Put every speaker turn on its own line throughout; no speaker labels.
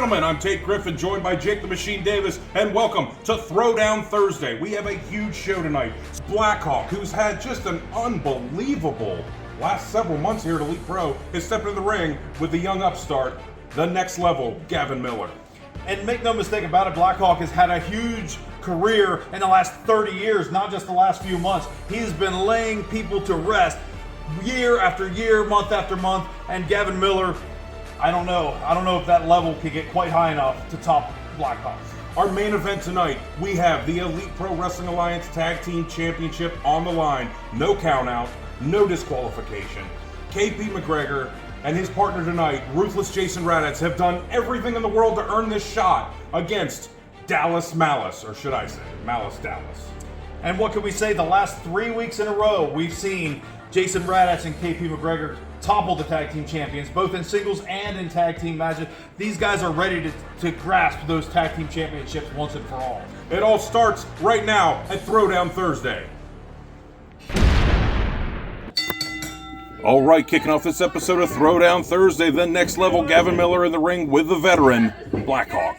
gentlemen, I'm Tate Griffin, joined by Jake the Machine Davis, and welcome to Throwdown Thursday. We have a huge show tonight. It's Blackhawk, who's had just an unbelievable last several months here at Elite Pro, has stepped in the ring with the young upstart, the next level, Gavin Miller.
And make no mistake about it, Blackhawk has had a huge career in the last 30 years, not just the last few months. He's been laying people to rest year after year, month after month, and Gavin Miller, I don't know if that level could get quite high enough to top Blackhawk.
Our main event tonight, we have the Elite Pro Wrestling Alliance Tag Team Championship on the line. No count out, no disqualification. KP McGregor and his partner tonight, Ruthless Jason Raddatz, have done everything in the world to earn this shot against Dallas Malice, or should I say, Malice Dallas.
And what can we say? The last 3 weeks in a row, we've seen Jason Raddatz and KP McGregor topple the tag team champions, both in singles and in tag team matches. These guys are ready to grasp those tag team championships once and for all.
It all starts right now at Throwdown Thursday. All right, kicking off this episode of Throwdown Thursday, the next level, Gavin Miller in the ring with the veteran, Blackhawk.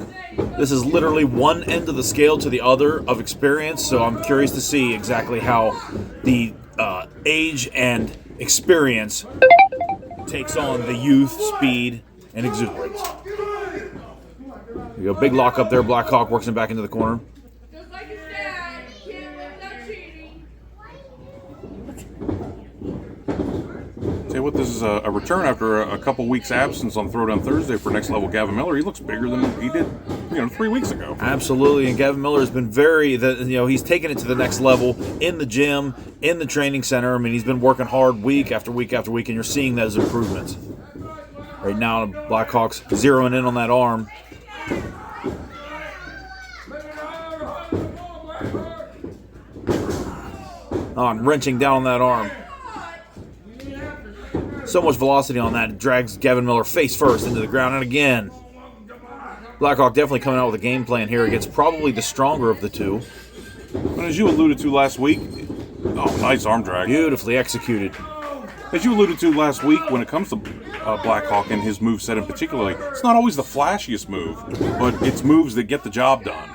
This is literally one end of the scale to the other of experience, so I'm curious to see exactly how the age and experience takes on the youth, speed, and exuberance. We go, big lock up there. Blackhawk works him back into the corner.
Just like his dad, can't live without cheating.
Say what, this is a return after a couple weeks absence on Throwdown Thursday for next level Gavin Miller. He looks bigger than he did, 3 weeks ago.
Absolutely, and Gavin Miller has been he's taken it to the next level in the gym, in the training center. I mean, he's been working hard week after week after week, and you're seeing those improvements. Right now, Blackhawk's zeroing in on that arm. Oh, and wrenching down on that arm. So much velocity on that, it drags Gavin Miller face first into the ground, and again. Blackhawk definitely coming out with a game plan here against probably the stronger of the two.
And as you alluded to last week, nice arm drag.
Beautifully executed.
As you alluded to last week, when it comes to Blackhawk and his moveset in particular, it's not always the flashiest move, but it's moves that get the job done.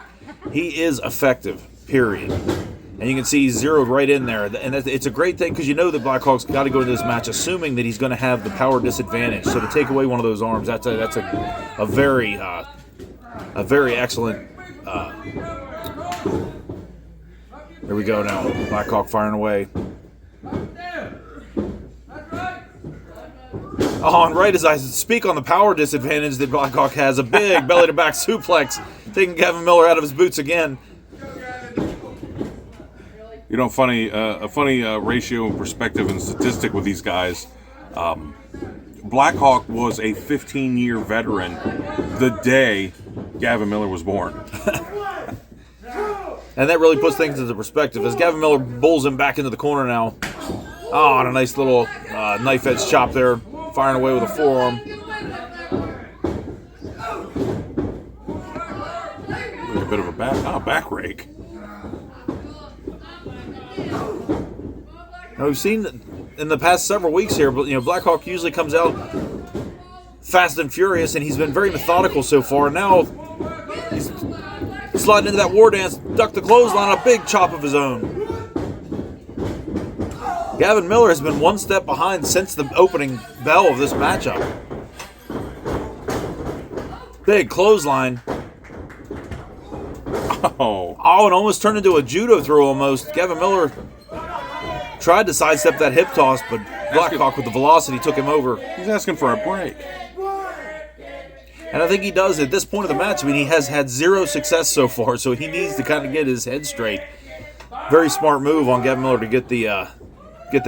He is effective, period. And you can see he's zeroed right in there. And it's a great thing because you know that Blackhawk's got to go into this match assuming that he's going to have the power disadvantage. So to take away one of those arms, that's a very excellent. There we go now. Blackhawk firing away. Oh, and right as I speak on the power disadvantage that Blackhawk has, a big belly-to-back suplex, taking Gavin Miller out of his boots again.
A funny ratio and perspective and statistic with these guys. Blackhawk was a 15-year veteran the day Gavin Miller was born.
And that really puts things into perspective as Gavin Miller bulls him back into the corner now. Oh, and a nice little knife edge chop there, firing away with a forearm.
A bit of a back rake.
Now we've seen in the past several weeks here, but Blackhawk usually comes out fast and furious, and he's been very methodical so far. Now he's sliding into that war dance, ducked the clothesline, a big chop of his own. Gavin Miller has been one step behind since the opening bell of this matchup. Big clothesline.
Oh,
it almost turned into a judo throw almost. Gavin Miller tried to sidestep that hip toss, but Blackhawk with the velocity took him over.
He's asking for a break.
And I think he does at this point of the match. I mean, he has had zero success so far, so he needs to kind of get his head straight. Very smart move on Gavin Miller to get the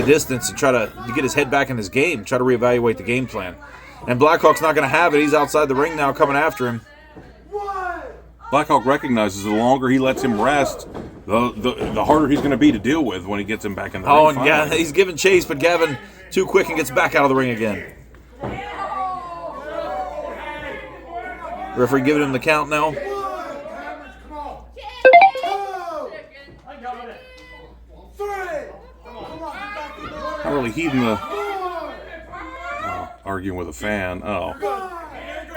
distance and try to get his head back in his game, try to reevaluate the game plan. And Blackhawk's not going to have it. He's outside the ring now, coming after him.
Blackhawk recognizes the longer he lets him rest, the harder he's going to be to deal with when he gets him back in the ring.
Oh, and yeah, he's giving chase, but Gavin too quick and gets back out of the ring again. Referee giving him the count now.
Not really heeding the arguing with a fan. Oh.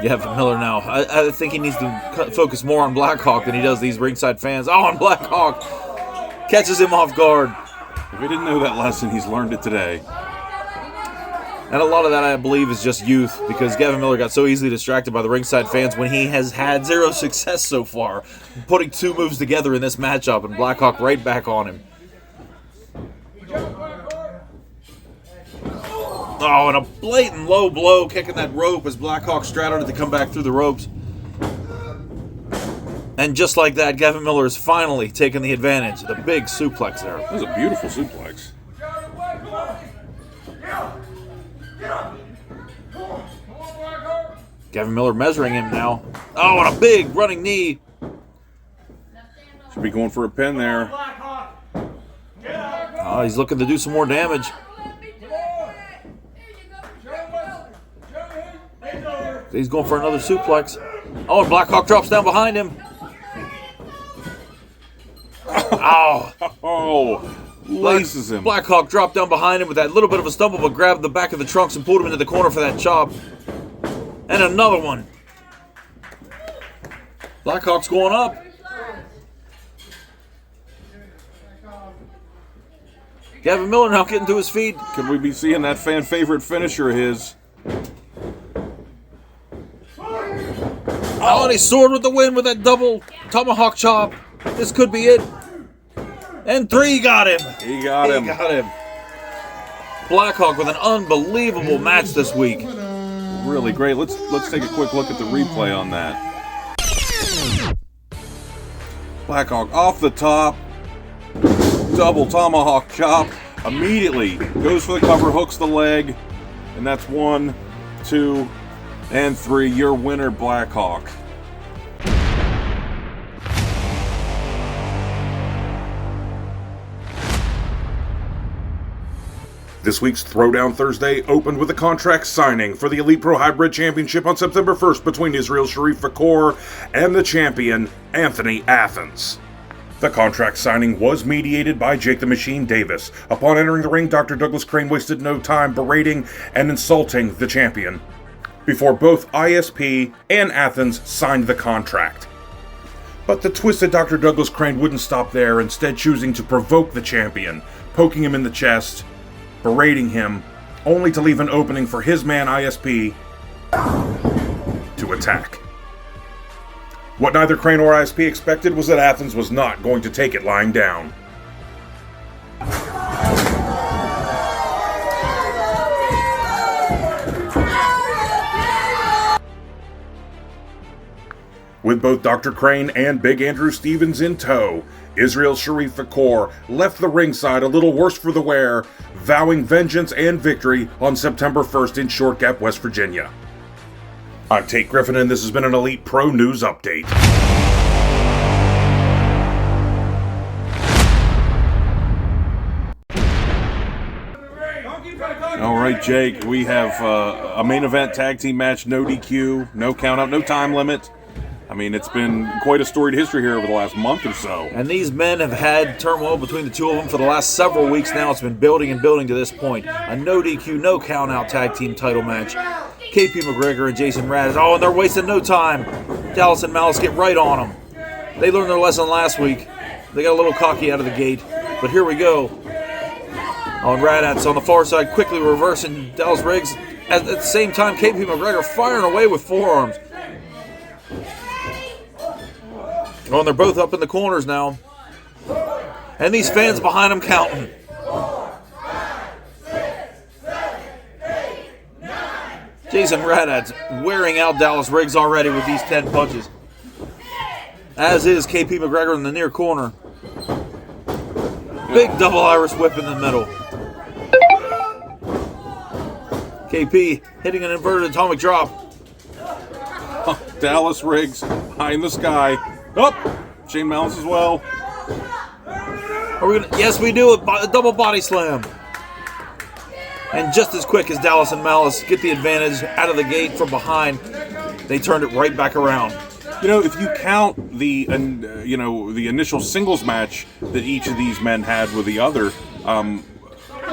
Gavin Miller now. I think he needs to focus more on Blackhawk than he does these ringside fans. Oh, and Blackhawk catches him off guard.
If he didn't know that lesson, he's learned it today.
And a lot of that, I believe, is just youth, because Gavin Miller got so easily distracted by the ringside fans when he has had zero success so far, putting two moves together in this matchup, and Blackhawk right back on him. Oh, and a blatant low blow kicking that rope as Blackhawk straddled it to come back through the ropes. And just like that, Gavin Miller has finally taken the advantage. The big suplex there.
That was a beautiful suplex.
Gavin Miller measuring him now. Oh, and a big running knee.
Should be going for a pin there.
Oh, he's looking to do some more damage. He's going for another suplex. Oh, and Blackhawk drops down behind him. Oh.
Oh, laces him.
Blackhawk dropped down behind him with that little bit of a stumble, but grabbed the back of the trunks and pulled him into the corner for that chop. And another one. Blackhawk's going up. Gavin Miller now getting to his feet.
Could we be seeing that fan favorite finisher of his?
Oh, and he soared with the wind with that double tomahawk chop. This could be it. And three got him.
He got him.
He got him. Blackhawk with an unbelievable match this week.
Really great. Let's take a quick look at the replay on that. Blackhawk off the top. Double tomahawk chop. Immediately goes for the cover, hooks the leg. And that's 1, 2, and 3. Your winner, Blackhawk. This week's Throwdown Thursday opened with a contract signing for the Elite Pro Hybrid Championship on September 1st between Israel Sharif Fakor and the champion, Anthony Athens. The contract signing was mediated by Jake the Machine Davis. Upon entering the ring, Dr. Douglas Crane wasted no time berating and insulting the champion, before both ISP and Athens signed the contract. But the twisted Dr. Douglas Crane wouldn't stop there, instead choosing to provoke the champion, poking him in the chest, berating him, only to leave an opening for his man ISP to attack. What neither Crane or ISP expected was that Athens was not going to take it lying down. With both Dr. Crane and Big Andrew Stevens in tow, Israel Sharif Fakor left the ringside a little worse for the wear, vowing vengeance and victory on September 1st in Short Gap, West Virginia. I'm Tate Griffin, and this has been an Elite Pro News Update. All right, Jake, we have a main event tag team match, no DQ, no count out, no time limit. I mean, it's been quite a storied history here over the last month or so.
And these men have had turmoil between the two of them for the last several weeks now. It's been building and building to this point. A no DQ, no count out tag team title match. KP McGregor and Jason Radis. Oh, and they're wasting no time. Dallas and Malice get right on them. They learned their lesson last week. They got a little cocky out of the gate. But here we go. Oh, and Radats on the far side quickly reversing Dallas Riggs. At the same time, KP McGregor firing away with forearms. Oh, and they're both up in the corners now. And these fans behind them counting. Jason Radad's wearing out Dallas Riggs already with these 10 punches. As is KP McGregor in the near corner. Big double Irish whip in the middle. KP hitting an inverted atomic drop.
Dallas Riggs high in the sky. Up, Shane Malice as well.
Are we gonna? Yes, we do a double body slam. And just as quick as Dallas and Malice get the advantage out of the gate from behind, they turned it right back around.
You know, if you count the the initial singles match that each of these men had with the other,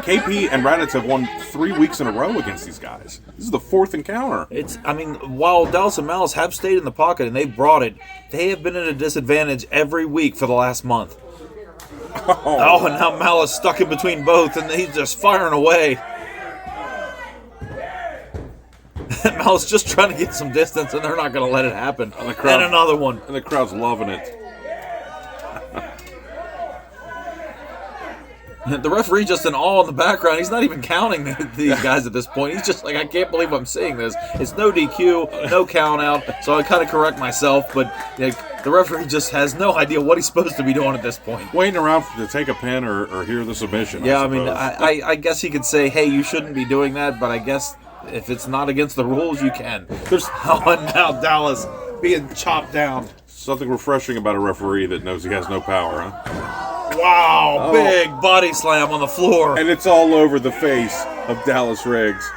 KP and Raditz have won 3 weeks in a row against these guys. This is the 4th encounter.
While Dallas and Malice have stayed in the pocket and they've brought it, they have been at a disadvantage every week for the last month. Oh, and now Malice stuck in between both, and he's just firing away. Malice just trying to get some distance, and they're not going to let it happen. And another one.
And the crowd's loving it.
The referee just in awe in the background. He's not even counting these guys at this point. He's just like, I can't believe I'm seeing this. It's no DQ, no count out, so I kind of correct myself, but the referee just has no idea what he's supposed to be doing at this point.
Waiting around to take a pin or hear the submission.
Yeah, I guess he could say, hey, you shouldn't be doing that, but I guess if it's not against the rules, you can. And now Dallas being chopped down.
Something refreshing about a referee that knows he has no power, huh?
Wow, big body slam on the floor.
And it's all over the face of Dallas Riggs.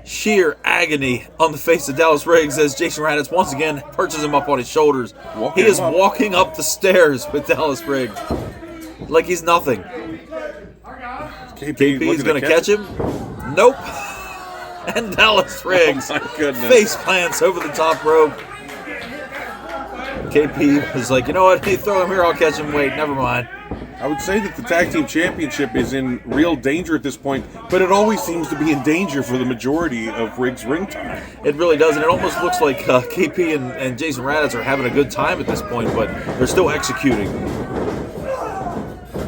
Sheer agony on the face of Dallas Riggs as Jason Raditz once again perches him up on his shoulders. He is walking up the stairs with Dallas Riggs like he's nothing. KP's going to catch him. Nope. And Dallas Riggs face plants over the top rope. KP was like, you know what? Hey, throw him here. I'll catch him. Wait, never mind.
I would say that the Tag Team Championship is in real danger at this point, but it always seems to be in danger for the majority of Riggs' ring time.
It really does, and it almost looks like KP and Jason Raditz are having a good time at this point, but they're still executing.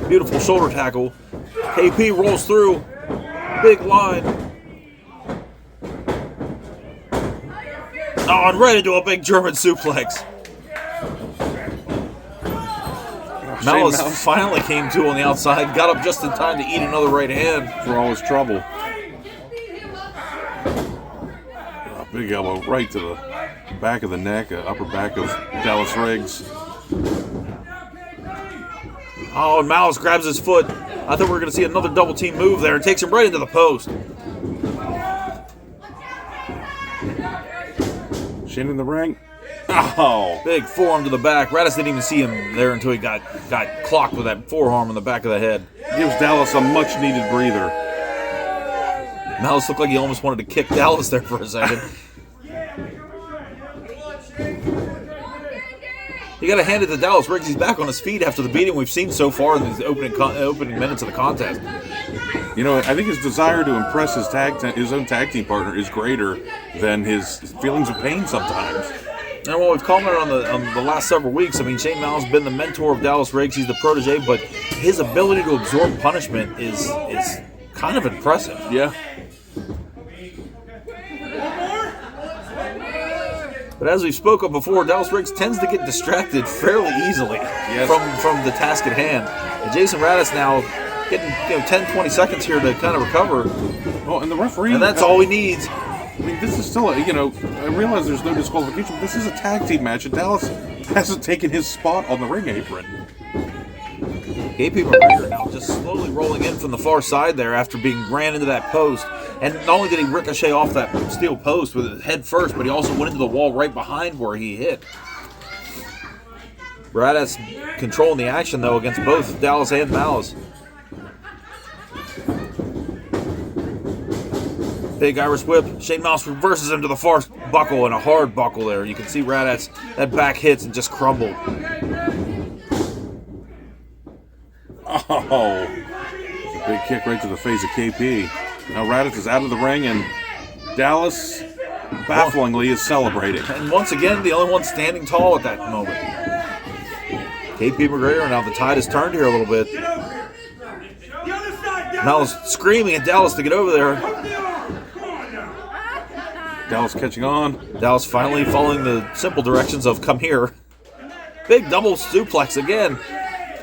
Beautiful shoulder tackle. KP rolls through. Big line. Oh, and right into a big German suplex. Malice finally came to on the outside, got up just in time to eat another right hand.
For all his trouble. Big elbow right to the back of the neck, upper back of Dallas Riggs.
Oh, and Malice grabs his foot. I thought we were going to see another double team move there and takes him right into the post.
Shin in the ring. Oh!
Big forearm to the back. Raditz didn't even see him there until he got clocked with that forearm in the back of the head.
Gives Dallas a much-needed breather.
Malice looked like he almost wanted to kick Dallas there for a second. You got to hand it to Dallas Riggs. He's back on his feet after the beating we've seen so far in the opening minutes of the contest.
You know, I think his desire to impress his own tag team partner is greater than his feelings of pain sometimes.
And while we've commented on the last several weeks, I mean, Shane Malice has been the mentor of Dallas Riggs. He's the protege, but his ability to absorb punishment is kind of impressive.
Yeah.
But as we've spoken before, Dallas Riggs tends to get distracted fairly easily from the task at hand. And Jason Raditz now getting 10, 20 seconds here to kind of recover.
Well, and the referee...
And that's all he needs.
I mean, this is still I realize there's no disqualification, but this is a tag team match, and Dallas hasn't taken his spot on the ring apron.
KP McGregor now just slowly rolling in from the far side there after being ran into that post. And not only did he ricochet off that steel post with his head first, but he also went into the wall right behind where he hit. Raditz controlling the action, though, against both Dallas and Malice. Big Irish whip. Shane Malice reverses him to the far buckle, and a hard buckle there. You can see Raditz, that back hits and just crumbled.
Oh, it's a big kick right to the face of KP. Now Raditz is out of the ring, and Dallas, bafflingly, is celebrating.
And once again, the only one standing tall at that moment. KP McGregor, now the tide has turned here a little bit. Malice screaming at Dallas to get over there.
Dallas catching on.
Dallas finally following the simple directions of come here. Big double suplex again.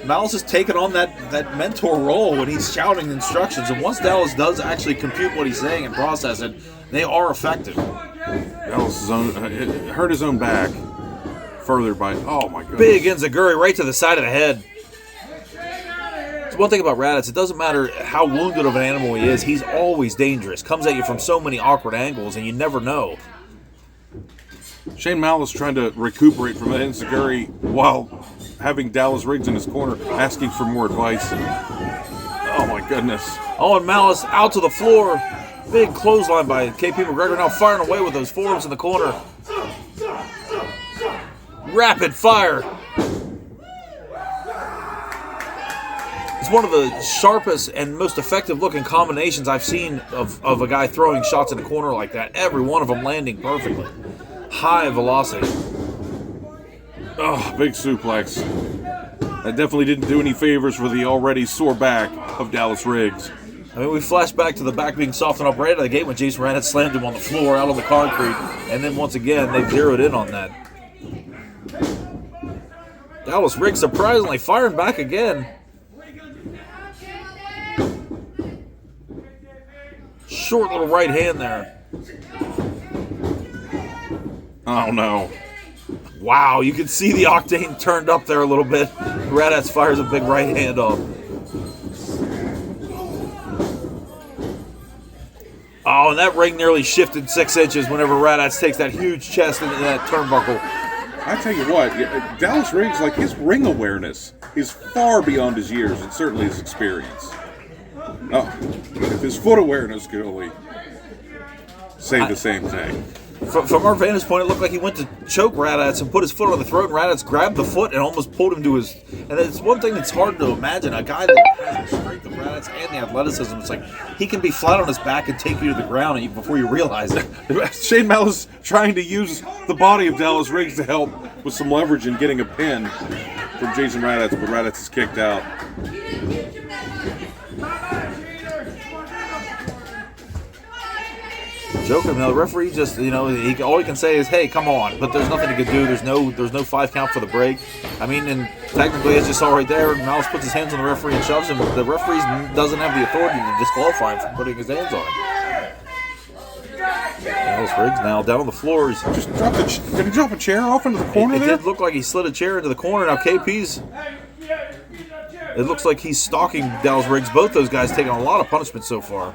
Malice is taking on that mentor role when he's shouting instructions. And once Dallas does actually compute what he's saying and process it, they are effective.
Dallas hurt his own back further by, oh my goodness.
Big enziguri right to the side of the head. So one thing about Raditz, it doesn't matter how wounded of an animal he is, he's always dangerous. Comes at you from so many awkward angles, and you never know.
Shane Malice trying to recuperate from that enziguri while having Dallas Riggs in his corner asking for more advice. Oh my goodness.
Oh, and Malice out to the floor. Big clothesline by KP McGregor, now firing away with those forearms in the corner. Rapid fire. It's one of the sharpest and most effective looking combinations I've seen of a guy throwing shots in the corner like that. Every one of them landing perfectly. High velocity.
Oh, big suplex. That definitely didn't do any favors for the already sore back of Dallas Riggs.
I mean, we flash back to the back being softened up right out of the gate when Jason Radnett slammed him on the floor out on the concrete. And then once again, they zeroed in on that. Dallas Riggs surprisingly firing back again. Short little right hand there.
Oh no.
Wow, you can see the octane turned up there a little bit. Raddatz fires a big right hand off. Oh, and that ring nearly shifted 6 inches whenever Raddatz takes that huge chest into that turnbuckle.
I tell you what, Dallas Riggs, like, his ring awareness is far beyond his years and certainly his experience. Oh, if his foot awareness could only say the same thing.
From our vantage point, it looked like he went to choke Raddatz and put his foot on the throat, and Raddatz grabbed the foot and almost pulled him to his... And it's one thing that's hard to imagine. A guy that has the strength of Raddatz and the athleticism, it's like he can be flat on his back and take you to the ground before you realize it.
Shane Malice trying to use the body of Dallas Riggs to help with some leverage in getting a pin from Jason Raddatz, but Raddatz is kicked out.
Joking, the referee just, all he can say is, hey, come on, but there's nothing he can do. There's no 5 count for the break. I mean, and technically, as you saw right there, Malice puts his hands on the referee and shoves him, but the referee doesn't have the authority to disqualify him from putting his hands on him. Dallas Riggs now down on the floor.
Did he drop a chair off into the corner there?
It did look like he slid a chair into the corner. Now KP's... It looks like he's stalking Dallas Riggs. Both those guys taking a lot of punishment so far.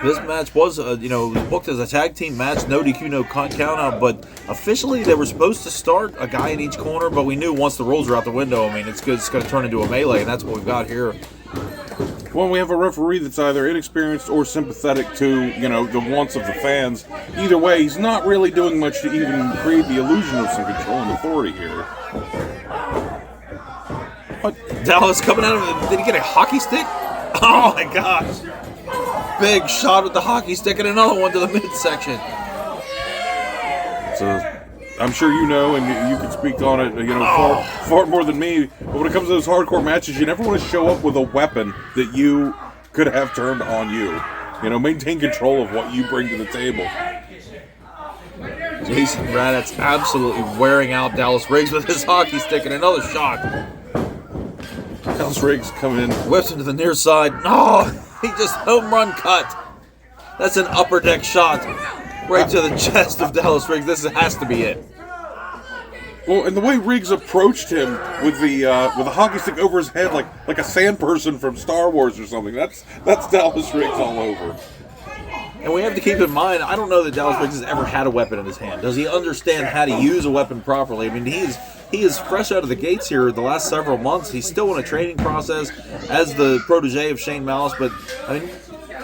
This match was, booked as a tag team match, no DQ, no count out, but officially they were supposed to start a guy in each corner, but we knew once the rules were out the window, I mean, it's going to turn into a melee, and that's what we've got here.
Well, we have a referee that's either inexperienced or sympathetic to, the wants of the fans. Either way, he's not really doing much to even create the illusion of some control and authority here.
What? Dallas coming out of it. Did he get a hockey stick? Oh, my gosh. Big shot with the hockey stick and another one to the midsection.
So, I'm sure you know, and you can speak on it, far more than me. But when it comes to those hardcore matches, you never want to show up with a weapon that you could have turned on you. Maintain control of what you bring to the table.
Jason Raddatz absolutely wearing out Dallas Riggs with his hockey stick and another shot.
Dallas Riggs coming in.
Whips into the near side. Oh, he just home run cut. That's an upper deck shot right to the chest of Dallas Riggs. This has to be it.
Well, and the way Riggs approached him with the hockey stick over his head, like a sand person from Star Wars or something. That's Dallas Riggs all over.
And we have to keep in mind, I don't know that Dallas Riggs has ever had a weapon in his hand. Does he understand how to use a weapon properly? I mean, he is fresh out of the gates here the last several months. He's still in a training process as the protege of Shane Malice, but I mean,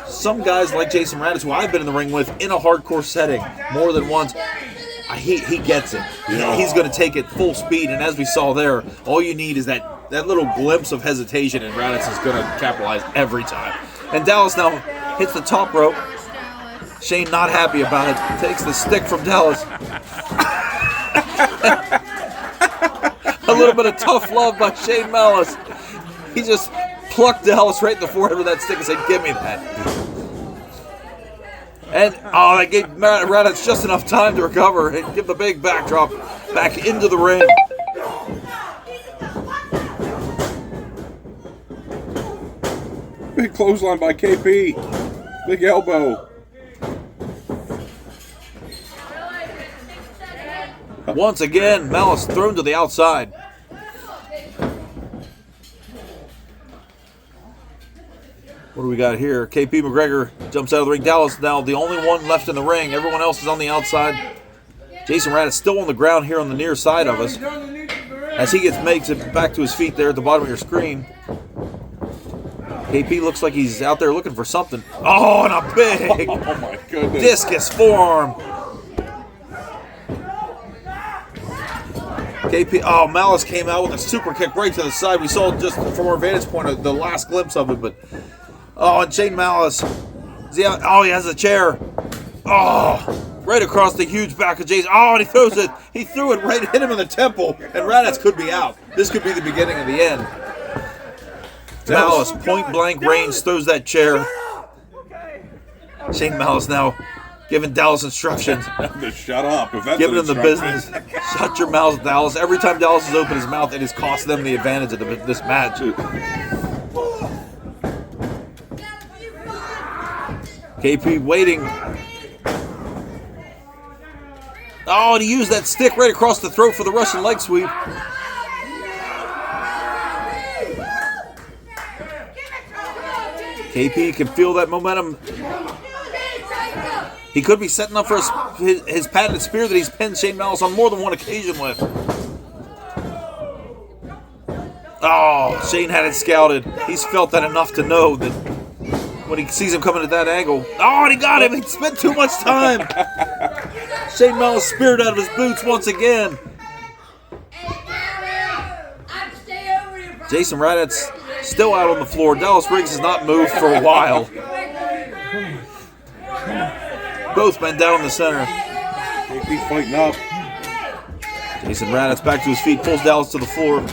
some guys like Jason Raddatz, who I've been in the ring with in a hardcore setting more than once, he gets it.
Yeah.
He's going to take it full speed, and as we saw there, all you need is that little glimpse of hesitation, and Raddatz is going to capitalize every time. And Dallas now hits the top rope. Shane not happy about it. Takes the stick from Dallas. A little bit of tough love by Shane Malice. He just plucked Dallas right in the forehead with that stick and said, give me that. And, that gave Raddatz just enough time to recover and give the big backdrop back into the ring.
Big clothesline by KP. Big elbow.
Once again, Malice thrown to the outside. What do we got here? KP McGregor jumps out of the ring. Dallas now the only one left in the ring. Everyone else is on the outside. Jason Raddatz still on the ground here on the near side of us as he makes it back to his feet there at the bottom of your screen. KP looks like he's out there looking for something. Oh, and a big
Oh my goodness.
discus forearm. KP, oh, Malice came out with a super kick right to the side. We saw just from our vantage point the last glimpse of it, but oh, and Shane Malice. He has a chair. Oh, right across the huge back of Jason. Oh, and he throws it. He threw it right, hit him in the temple, and Raddatz could be out. This could be the beginning of the end. Malice, point blank range, throws that chair. Shane Malice now giving Dallas instructions.
Just shut up. If that's
Giving
an
him the
instruction.
business. Shut your mouth, Dallas. Every time Dallas has opened his mouth, it has cost them the advantage of this match. KP waiting. Oh, and he used that stick right across the throat for the Russian leg sweep. KP can feel that momentum. He could be setting up for his patented spear that he's pinned Shane Malice on more than one occasion with. Oh, Shane had it scouted. He's felt that enough to know that when he sees him coming at that angle. Oh, and he got him. He spent too much time. Shane Malice speared out of his boots once again. Jason Raddatz still out on the floor. Dallas Riggs has not moved for a while. Both men down in the center.
KP fighting up.
Jason Raddatz back to his feet, pulls Dallas to the floor.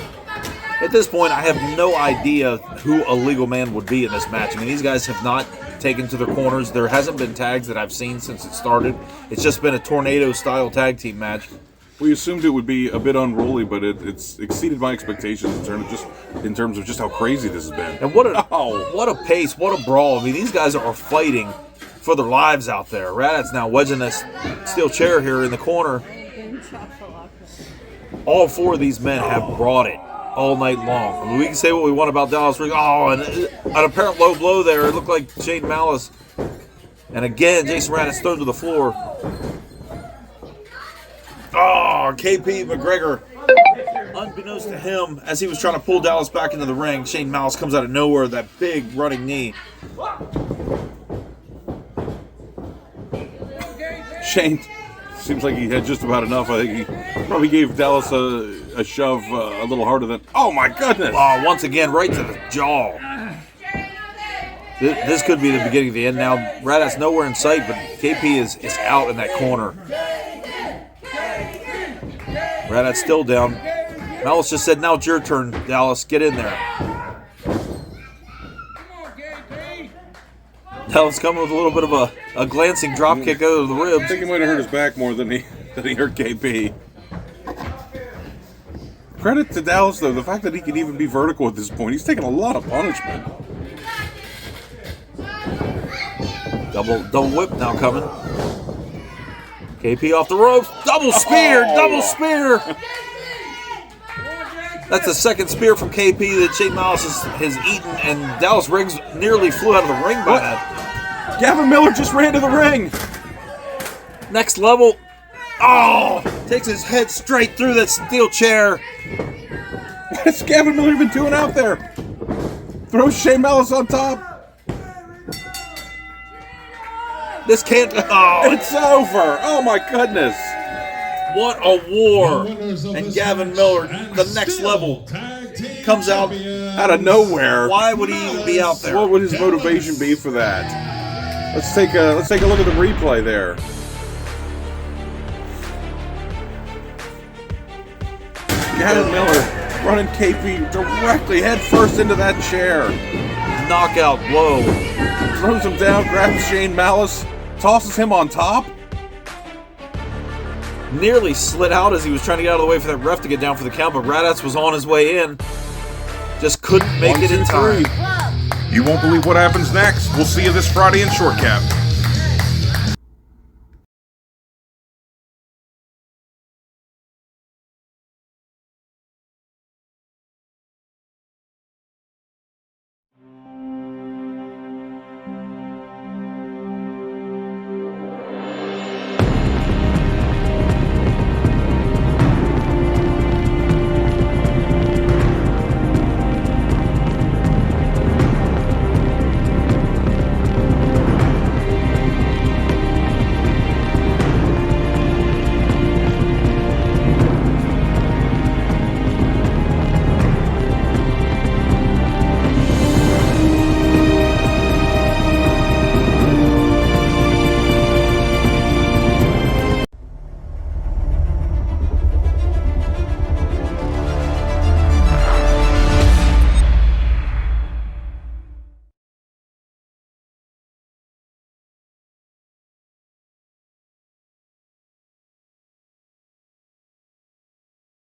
At this point, I have no idea who a legal man would be in this match. I mean, these guys have not taken to their corners. There hasn't been tags that I've seen since it started. It's just been a tornado-style tag team match.
We assumed it would be a bit unruly, but it's exceeded my expectations in terms of just how crazy this has been.
And what a pace, what a brawl. I mean, these guys are fighting for their lives out there. Raddatz now wedging this steel chair here in the corner. All four of these men have brought it all night long. I mean, we can say what we want about Dallas Riggs. Oh, and an apparent low blow there. It looked like Shane Malice. And again, Jason Raddatz thrown to the floor. Oh, KP McGregor. Unbeknownst to him, as he was trying to pull Dallas back into the ring, Shane Malice comes out of nowhere with that big running knee.
Shane seems like he had just about enough. I think he probably gave Dallas a shove a little harder than. Oh my goodness!
Oh, once again, right to the jaw. This could be the beginning of the end now. Raddatz nowhere in sight, but KP is out in that corner. Raddatz still down. Malice just said, now it's your turn, Dallas. Get in there. Dallas coming with a little bit of a glancing drop kick over the
I
ribs.
think he might have hurt his back more than he hurt KP. Credit to Dallas, though, the fact that he can even be vertical at this point. He's taking a lot of punishment.
Double whip now coming. KP off the ropes. Double spear.
Oh.
Double spear. That's the second spear from KP that Shane Malice has eaten, and Dallas Riggs nearly flew out of the ring by that.
Gavin Miller just ran to the ring.
Next level. Oh! Takes his head straight through that steel chair.
What has Gavin Miller been doing out there? Throws Shane Malice on top.
This can't. Oh!
It's over. Oh my goodness.
What a war! And Gavin Miller, the next level, comes out
Out of nowhere.
Why would he even be out there?
What would his motivation be for that? Let's take a look at the replay there. Gavin Miller running KP directly head first into that chair.
Knockout blow.
Throws him down, grabs Shane Malice, tosses him on top.
Nearly slid out as he was trying to get out of the way for that ref to get down for the count, but Raddatz was on his way in. Just couldn't make it in time.
You won't believe what happens next. We'll see you this Friday in Short Cap.